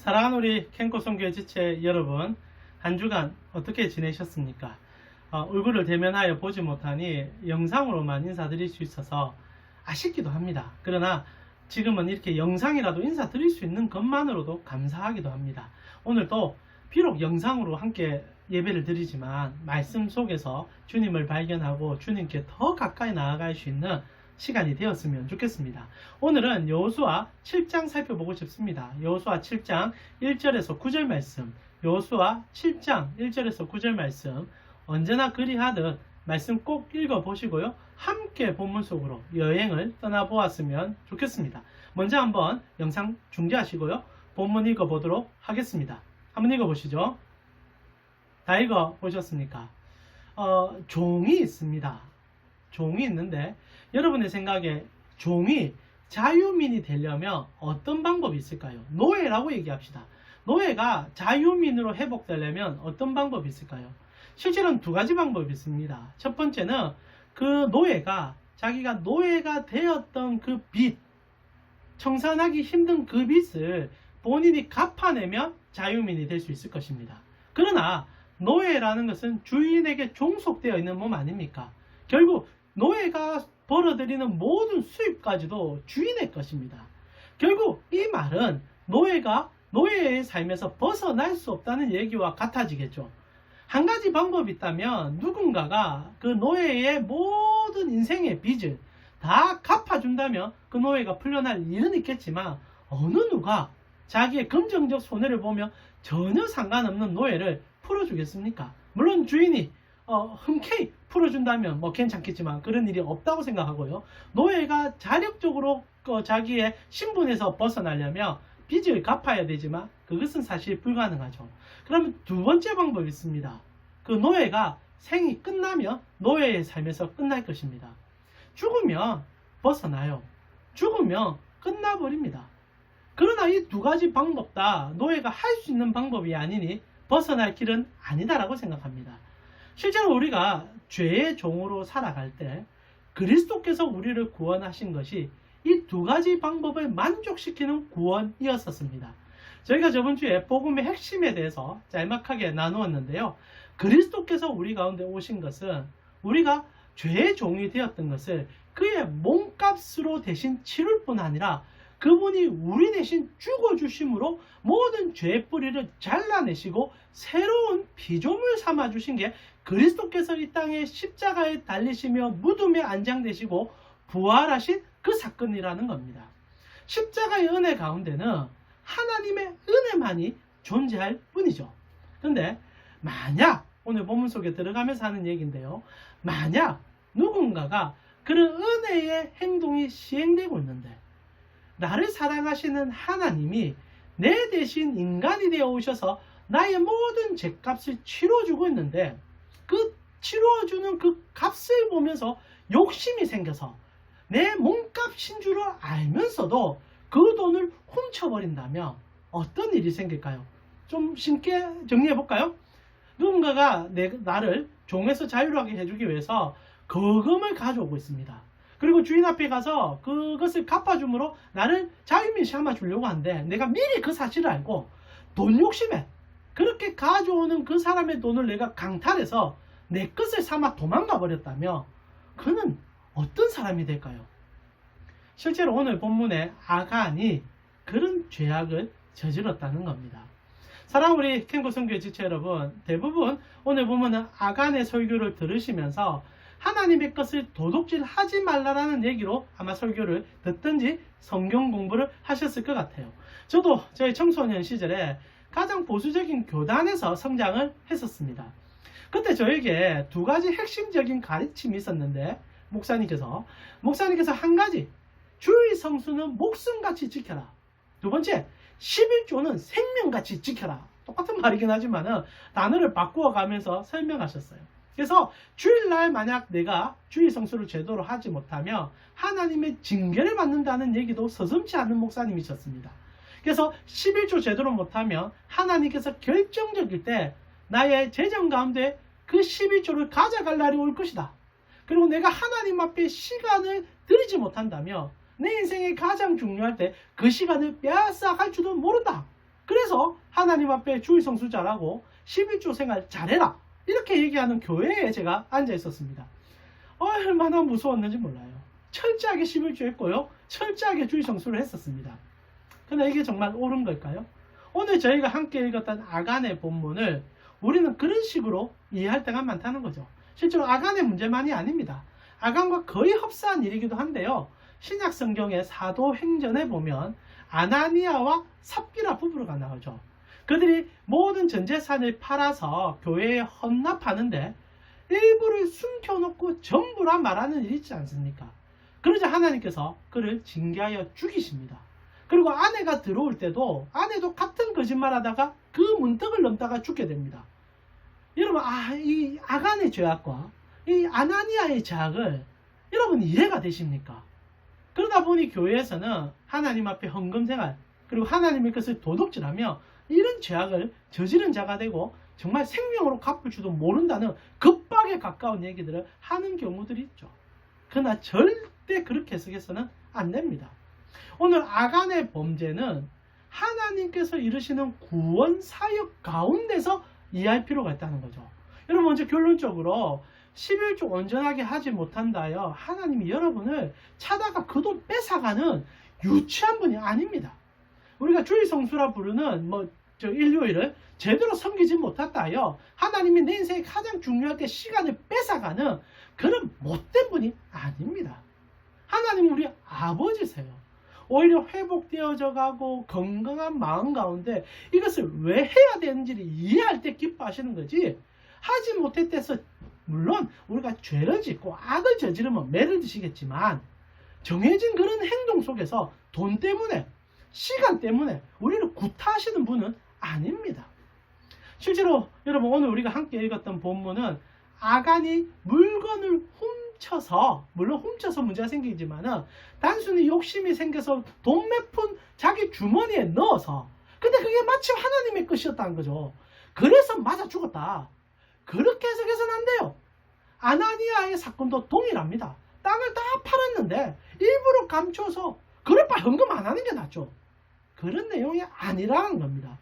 사랑하는 우리 캠코송교회 지체 여러분, 한 주간 어떻게 지내셨습니까? 얼굴을 대면하여 보지 못하니 영상으로만 인사드릴 수 있어서 아쉽기도 합니다. 그러나 지금은 이렇게 영상이라도 인사드릴 수 있는 것만으로도 감사하기도 합니다. 오늘도 비록 영상으로 함께 예배를 드리지만 말씀 속에서 주님을 발견하고 주님께 더 가까이 나아갈 수 있는 시간이 되었으면 좋겠습니다. 오늘은 여호수아 7장 살펴보고 싶습니다. 여호수아 7장 1절에서 9절 말씀, 여호수아 7장 1절에서 9절 말씀, 언제나 그리하듯 말씀 꼭 읽어보시고요. 함께 본문 속으로 여행을 떠나보았으면 좋겠습니다. 먼저 한번 영상 중지하시고요. 본문 읽어보도록 하겠습니다. 한번 읽어보시죠. 다 읽어보셨습니까? 종이 있습니다. 종이 있는데 여러분의 생각에 종이 자유민이 되려면 어떤 방법이 있을까요? 노예라고 얘기합시다. 노예가 자유민으로 회복되려면 어떤 방법이 있을까요? 실제로는 두 가지 방법이 있습니다. 첫 번째는 그 노예가 자기가 노예가 되었던 그 빚, 청산하기 힘든 그 빚을 본인이 갚아내면 자유민이 될 수 있을 것입니다. 그러나 노예라는 것은 주인에게 종속되어 있는 몸 아닙니까? 결국 노예가 벌어들이는 모든 수입까지도 주인의 것입니다. 결국 이 말은 노예가 노예의 삶에서 벗어날 수 없다는 얘기와 같아지겠죠. 한 가지 방법이 있다면 누군가가 그 노예의 모든 인생의 빚을 다 갚아준다면 그 노예가 풀려날 일은 있겠지만 어느 누가 자기의 금전적 손해를 보며 전혀 상관없는 노예를 풀어주겠습니까? 물론 주인이 흔쾌히 풀어준다면 괜찮겠지만 그런 일이 없다고 생각하고요. 노예가 자력적으로 자기의 신분에서 벗어나려면 빚을 갚아야 되지만 그것은 사실 불가능하죠. 그러면 두 번째 방법이 있습니다. 그 노예가 생이 끝나면 노예의 삶에서 끝날 것입니다. 죽으면 벗어나요. 죽으면 끝나버립니다. 그러나 이 두 가지 방법 다 노예가 할 수 있는 방법이 아니니 벗어날 길은 아니다라고 생각합니다. 실제로 우리가 죄의 종으로 살아갈 때 그리스도께서 우리를 구원하신 것이 이 두 가지 방법을 만족시키는 구원이었었습니다. 저희가 저번 주에 복음의 핵심에 대해서 짤막하게 나누었는데요. 그리스도께서 우리 가운데 오신 것은 우리가 죄의 종이 되었던 것을 그의 몸값으로 대신 치를 뿐 아니라 그분이 우리 대신 죽어주심으로 모든 죄의 뿌리를 잘라내시고 새로운 피조물 삼아주신 게 그리스도께서 이 땅에 십자가에 달리시며 무덤에 안장되시고 부활하신 그 사건이라는 겁니다. 십자가의 은혜 가운데는 하나님의 은혜만이 존재할 뿐이죠. 그런데 만약 오늘 본문 속에 들어가면서 하는 얘기인데요. 만약 누군가가 그런 은혜의 행동이 시행되고 있는데 나를 사랑하시는 하나님이 내 대신 인간이 되어 오셔서 나의 모든 죄값을 치러주고 있는데 그 치러주는 그 값을 보면서 욕심이 생겨서 내 몸값인 줄 알면서도 그 돈을 훔쳐버린다면 어떤 일이 생길까요? 좀 쉽게 정리해볼까요? 누군가가 나를 종에서 자유하게 해주기 위해서 거금을 가져오고 있습니다. 그리고 주인 앞에 가서 그것을 갚아줌으로 나를 자유민 삼아주려고 하는데 내가 미리 그 사실을 알고 돈 욕심에 그렇게 가져오는 그 사람의 돈을 내가 강탈해서 내 것을 삼아 도망가 버렸다면 그는 어떤 사람이 될까요? 실제로 오늘 본문의 아간이 그런 죄악을 저질렀다는 겁니다. 사랑하는 우리 캠코송교회 지체 여러분, 대부분 오늘 본문은 아간의 설교를 들으시면서 하나님의 것을 도둑질하지 말라라는 얘기로 아마 설교를 듣든지 성경 공부를 하셨을 것 같아요. 저도 저희 청소년 시절에 가장 보수적인 교단에서 성장을 했었습니다. 그때 저에게 두 가지 핵심적인 가르침이 있었는데 목사님께서 한 가지, 주의 성수는 목숨같이 지켜라. 두 번째, 11조는 생명같이 지켜라. 똑같은 말이긴 하지만 단어를 바꾸어 가면서 설명하셨어요. 그래서 주일날 만약 내가 주의 성수를 제대로 하지 못하면 하나님의 징계를 받는다는 얘기도 서슴지 않은 목사님이셨습니다. 그래서 11조 제대로 못하면 하나님께서 결정적일 때 나의 재정 가운데 그 11조를 가져갈 날이 올 것이다. 그리고 내가 하나님 앞에 시간을 들이지 못한다면 내 인생에 가장 중요할 때 그 시간을 빼앗아갈 줄도 모른다. 그래서 하나님 앞에 주의 성수 잘하고 11조 생활 잘해라. 이렇게 얘기하는 교회에 제가 앉아 있었습니다. 얼마나 무서웠는지 몰라요. 철저하게 11조 했고요. 철저하게 주의 성수를 했었습니다. 근데 이게 정말 옳은 걸까요? 오늘 저희가 함께 읽었던 아간의 본문을 우리는 그런 식으로 이해할 때가 많다는 거죠. 실제로 아간의 문제만이 아닙니다. 아간과 거의 흡사한 일이기도 한데요. 신약 성경의 사도행전에 보면 아나니아와 삽비라 부부가 나오죠. 그들이 모든 전 재산을 팔아서 교회에 헌납하는데 일부를 숨겨놓고 전부라 말하는 일이 있지 않습니까? 그러자 하나님께서 그를 징계하여 죽이십니다. 그리고 아내가 들어올 때도 아내도 같은 거짓말하다가 그 문턱을 넘다가 죽게 됩니다. 여러분, 이 아간의 죄악과 이 아나니아의 죄악을 여러분 이해가 되십니까? 그러다 보니 교회에서는 하나님 앞에 헌금생활 그리고 하나님의 것을 도둑질하며 이런 죄악을 저지른 자가 되고 정말 생명으로 갚을 줄도 모른다는 급박에 가까운 얘기들을 하는 경우들이 있죠. 그러나 절대 그렇게 해석해서는 안 됩니다. 오늘 아간의 범죄는 하나님께서 이루시는 구원 사역 가운데서 이해할 필요가 있다는 거죠. 여러분, 먼저 결론적으로 11조 온전하게 하지 못한다여 하나님이 여러분을 찾아가 그 돈 뺏어가는 유치한 분이 아닙니다. 우리가 주의 성수라 부르는 일요일을 제대로 섬기지 못했다여 하나님이 내 인생에 가장 중요할 때 시간을 뺏어가는 그런 못된 분이 아닙니다. 하나님은 우리 아버지세요. 오히려 회복되어져 가고 건강한 마음 가운데 이것을 왜 해야 되는지를 이해할 때 기뻐하시는 거지, 하지 못했대서 물론 우리가 죄를 짓고 악을 저지르면 매를 드시겠지만 정해진 그런 행동 속에서 돈 때문에 시간 때문에 우리를 구타하시는 분은 아닙니다. 실제로 여러분, 오늘 우리가 함께 읽었던 본문은 아간이 물건을 훔쳐서, 물론 훔쳐서 문제가 생기지만은 단순히 욕심이 생겨서 돈 몇 푼 자기 주머니에 넣어서, 근데 그게 마침 하나님의 것이었다는 거죠. 그래서 맞아 죽었다. 그렇게 해석해서는 안 돼요. 아나니아의 사건도 동일합니다. 땅을 다 팔았는데 일부러 감춰서 그럴 바에 헌금 안 하는 게 낫죠. 그런 내용이 아니라는 겁니다.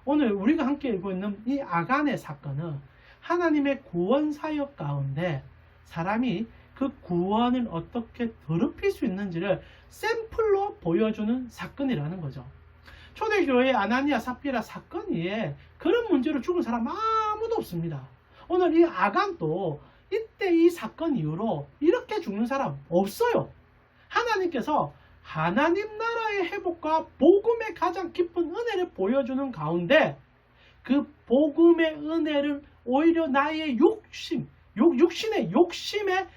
오늘 우리가 함께 읽고 있는 이 아간의 사건은 하나님의 구원 사역 가운데 사람이 그 구원을 어떻게 더럽힐 수 있는지를 샘플로 보여주는 사건이라는 거죠. 초대교회 아나니아 삽비라 사건 이에 그런 문제로 죽은 사람 아무도 없습니다. 오늘 이 아간도 이때 이 사건 이후로 이렇게 죽는 사람 없어요. 하나님께서 하나님 나라의 회복과 복음의 가장 깊은 은혜를 보여주는 가운데 그 복음의 은혜를 오히려 나의 육신의 욕심의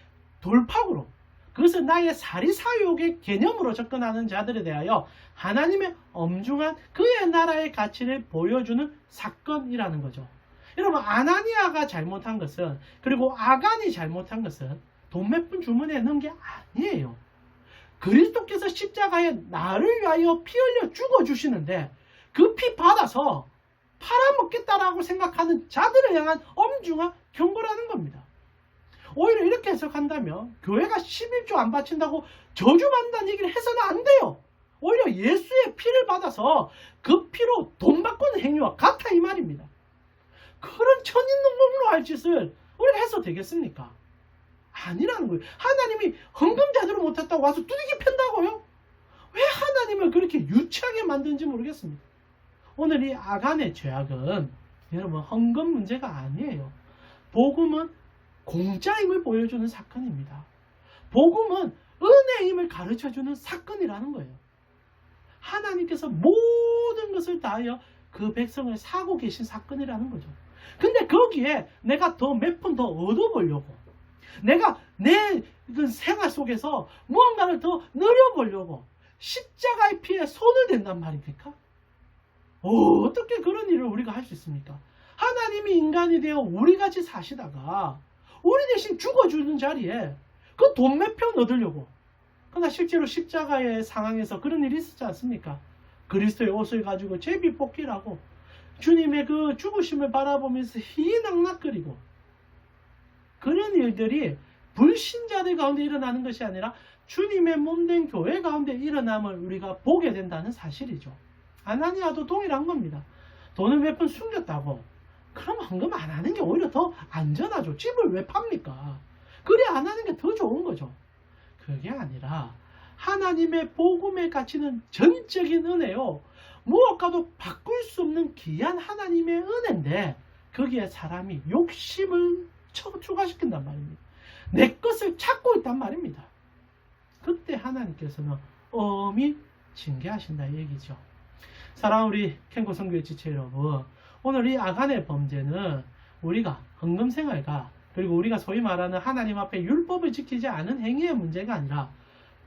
돌파구로, 그것은 나의 사리사욕의 개념으로 접근하는 자들에 대하여 하나님의 엄중한 그의 나라의 가치를 보여주는 사건이라는 거죠. 여러분, 아나니아가 잘못한 것은, 그리고 아간이 잘못한 것은 돈 몇 푼 주머니에 넣은 게 아니에요. 그리스도께서 십자가에 나를 위하여 피 흘려 죽어주시는데 그 피 받아서 팔아먹겠다라고 생각하는 자들을 향한 엄중한 경고라는 겁니다. 오히려 이렇게 해석한다면 교회가 11조 안 바친다고 저주받는다는 얘기를 해서는 안 돼요. 오히려 예수의 피를 받아서 그 피로 돈 바꾸는 행위와 같아 이 말입니다. 그런 천인농공으로 할 짓을 우리가 해서 되겠습니까? 아니라는 거예요. 하나님이 헌금 제대로 못했다고 와서 두들기 팬다고요? 왜 하나님을 그렇게 유치하게 만드는지 모르겠습니다. 오늘 이 아간의 죄악은 여러분 헌금 문제가 아니에요. 복음은 공짜임을 보여주는 사건입니다. 복음은 은혜임을 가르쳐주는 사건이라는 거예요. 하나님께서 모든 것을 다하여 그 백성을 사고 계신 사건이라는 거죠. 근데 거기에 내가 더 몇 푼 더 얻어보려고, 내가 내 생활 속에서 무언가를 더 누려보려고 십자가의 피에 손을 댄단 말입니까? 어떻게 그런 일을 우리가 할 수 있습니까? 하나님이 인간이 되어 우리같이 사시다가 우리 대신 죽어주는 자리에 그 돈 몇 푼 얻으려고. 그러나 실제로 십자가의 상황에서 그런 일이 있었지 않습니까? 그리스도의 옷을 가지고 제비 뽑기라고 주님의 그 죽으심을 바라보면서 희낙낙거리고, 그런 일들이 불신자들 가운데 일어나는 것이 아니라 주님의 몸된 교회 가운데 일어남을 우리가 보게 된다는 사실이죠. 아나니아도 동일한 겁니다. 돈을 몇 번 숨겼다고 그럼 헌금 안 하는 게 오히려 더 안전하죠. 집을 왜 팝니까? 그래 안 하는 게 더 좋은 거죠. 그게 아니라 하나님의 복음의 가치는 전적인 은혜요. 무엇과도 바꿀 수 없는 귀한 하나님의 은혜인데 거기에 사람이 욕심을 추가시킨단 말입니다. 내 것을 찾고 있단 말입니다. 그때 하나님께서는 엄히 징계하신다 이 얘기죠. 사랑하는 우리 캔고 선교의 지체 여러분, 오늘 이 아간의 범죄는 우리가 헌금 생활과 그리고 우리가 소위 말하는 하나님 앞에 율법을 지키지 않은 행위의 문제가 아니라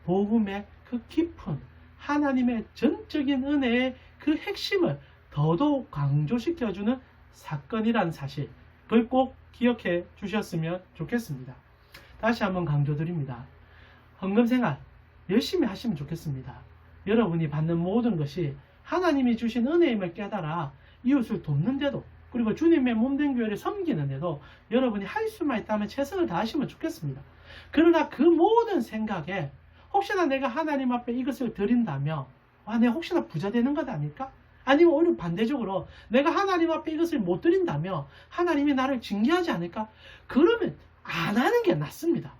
복음의 그 깊은 하나님의 전적인 은혜의 그 핵심을 더더욱 강조시켜주는 사건이라는 사실, 그걸 꼭 기억해 주셨으면 좋겠습니다. 다시 한번 강조드립니다. 헌금 생활 열심히 하시면 좋겠습니다. 여러분이 받는 모든 것이 하나님이 주신 은혜임을 깨달아 이웃을 돕는데도 그리고 주님의 몸된 교회를 섬기는데도 여러분이 할 수만 있다면 최선을 다하시면 좋겠습니다. 그러나 그 모든 생각에 혹시나 내가 하나님 앞에 이것을 드린다면 내가 혹시나 부자 되는 것 아닐까? 아니면 오히려 반대적으로 내가 하나님 앞에 이것을 못 드린다면 하나님이 나를 징계하지 않을까? 그러면 안 하는 게 낫습니다.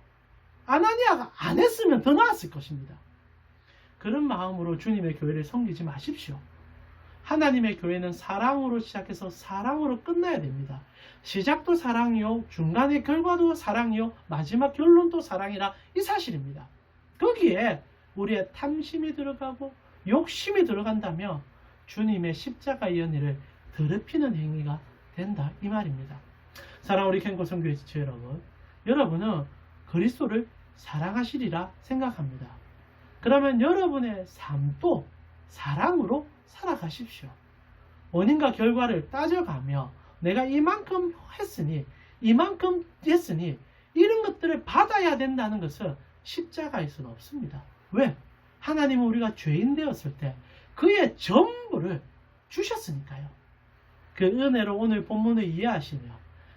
아나니아가 안 했으면 더 나았을 것입니다. 그런 마음으로 주님의 교회를 섬기지 마십시오. 하나님의 교회는 사랑으로 시작해서 사랑으로 끝나야 됩니다. 시작도 사랑이요, 중간의 결과도 사랑이요, 마지막 결론도 사랑이라 이 사실입니다. 거기에 우리의 탐심이 들어가고 욕심이 들어간다면 주님의 십자가의 연의를 더럽히는 행위가 된다 이 말입니다. 사랑하는 우리 캔고 선교의 지체 여러분, 여러분은 그리스도를 사랑하시리라 생각합니다. 그러면 여러분의 삶도 사랑으로 살아가십시오. 원인과 결과를 따져가며 내가 이만큼 했으니 이만큼 됐으니 이런 것들을 받아야 된다는 것은 십자가에서는 없습니다. 왜? 하나님은 우리가 죄인 되었을 때 그의 전부를 주셨으니까요. 그 은혜로 오늘 본문을 이해하시며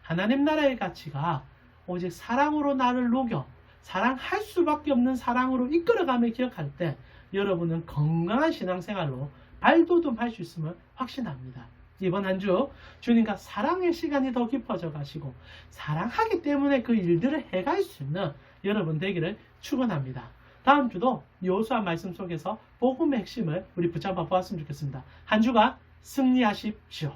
하나님 나라의 가치가 오직 사랑으로 나를 녹여 사랑할 수밖에 없는 사랑으로 이끌어가며 기억할 때 여러분은 건강한 신앙생활로 발돋움할 수 있음을 확신합니다. 이번 한 주 주님과 사랑의 시간이 더 깊어져 가시고 사랑하기 때문에 그 일들을 해갈 수 있는 여러분 되기를 축원합니다. 다음 주도 여호수아 말씀 속에서 복음의 핵심을 우리 붙잡아 보았으면 좋겠습니다. 한 주간 승리하십시오.